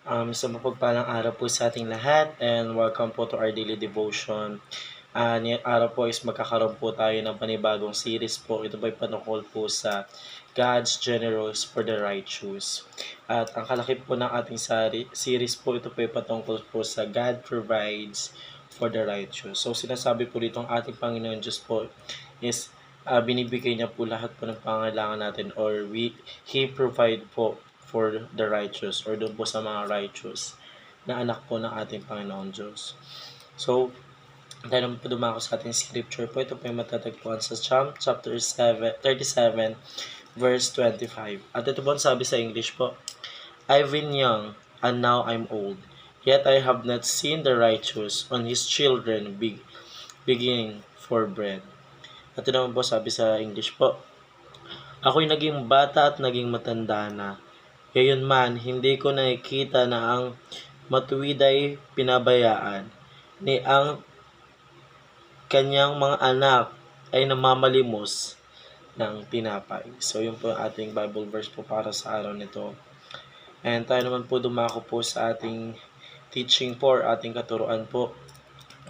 Sa mapagpalang araw po sa ating lahat and welcome po to our daily devotion. Ngayong araw po is magkakaroon po tayo ng panibagong series po. Ito po'y panukol po sa God's Generous for the Righteous. At ang kalakip po ng ating series po, ito po'y patungkol po sa God provides for the righteous. So sinasabi po dito ang ating Panginoon Diyos po is binibigay niya po lahat po ng pangangailangan natin or He provide po for the righteous or doon po sa mga righteous na anak po ng ating Panginoon Diyos. So, dahil naman po dumako sa ating scripture po, ito po yung matatagpuan sa Psalm chapter 37, verse 25. At ito po ang sabi sa English po, I've been young, and now I'm old, yet I have not seen the righteous on his children beginning for bread. At ito naman po sabi sa English po, ako'y naging bata at naging matanda na. Gayon man, hindi ko nakikita na ang matuwid ay pinabayaan, ni ang kanyang mga anak ay namamalimos ng tinapay. So, yun po ang ating Bible verse po para sa araw nito. And tayo naman po dumako po sa ating teaching po or ating katuruan po.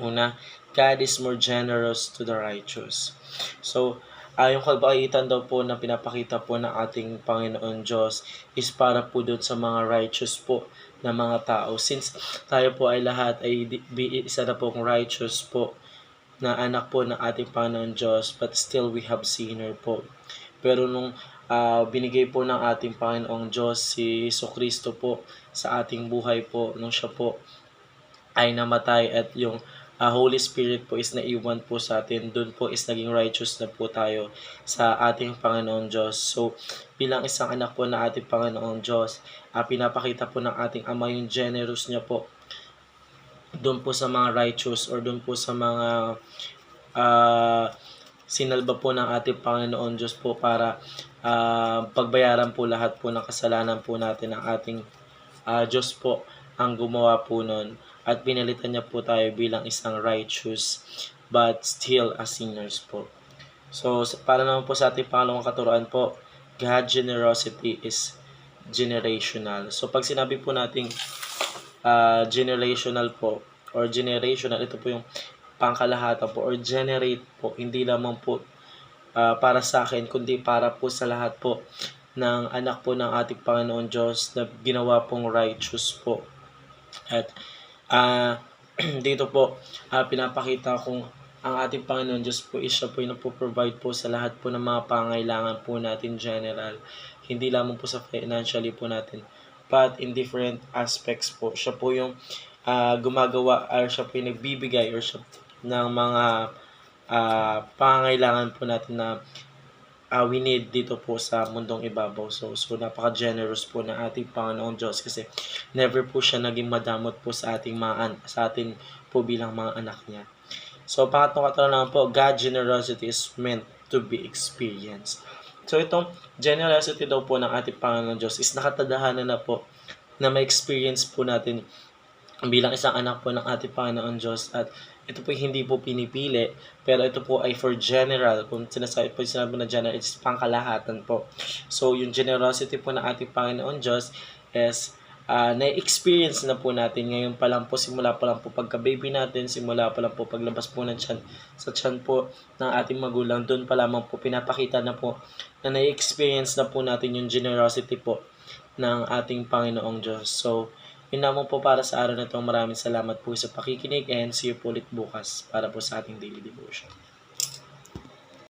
Una, God is more generous to the righteous. So, yung kabaitan daw po na pinapakita po ng ating Panginoon Diyos is para po doon sa mga righteous po na mga tao. Since tayo po ay lahat ay isa na pong righteous po na anak po ng ating Panginoon Diyos, but still we have sinner po. Pero nung binigay po ng ating Panginoong Diyos si Jesucristo po sa ating buhay po, nung siya po ay namatay at yung Holy Spirit po is naiwan po sa atin, doon po is naging righteous na po tayo sa ating Panginoon Diyos. So, bilang isang anak po na ating Panginoon Diyos, pinapakita po ng ating Ama yung generous niya po doon po sa mga righteous or doon po sa mga sinalba po ng ating Panginoon Diyos po para pagbayaran po lahat po ng kasalanan po natin ng ating Diyos po ang gumawa po nun at pinalitan niya po tayo bilang isang righteous but still as sinners po. So, para naman po sa ating pangalawang katuruan po, God's generosity is generational. So, pag sinabi po nating generational po or generational, ito po yung pangkalahatan po or generate po, hindi lamang po para sa akin, kundi para po sa lahat po ng anak po ng ating Panginoon Diyos na ginawa pong righteous po. At dito po, pinapakita kong ang ating Panginoon Diyos po is siya po yung nagpo-provide po sa lahat po ng mga pangailangan po natin general. Hindi lamang po sa financially po natin, but in different aspects po. Siya po yung gumagawa or siya po yung nagbibigay or siya ng mga pangailangan po natin na we need dito po sa mundong ibabaw. So napaka-generous po ng ating Panginoong Diyos kasi never po siya naging madamot po sa atin po bilang mga anak niya. So, pangatlong katanungan po, God's generosity is meant to be experienced. So, itong generosity daw po ng ating Panginoon Diyos is nakatadahanan na po na ma-experience po natin bilang isang anak po ng ating Panginoon Diyos at ito po hindi po pinipili pero ito po ay for general. Kung sinasabi na general, it's pangkalahatan po. So, yung generosity po ng ating Panginoon Diyos is na-experience na po natin ngayon pa lang po, simula pa lang po pagka-baby natin, simula pa lang po paglabas po ng tiyan, sa tiyan po ng ating magulang, doon pa lamang po pinapakita na po na na-experience na po natin yung generosity po ng ating Panginoong Diyos. So, yun naman po para sa araw na ito. Maraming salamat po sa pakikinig and see you po ulit bukas para po sa ating daily devotion.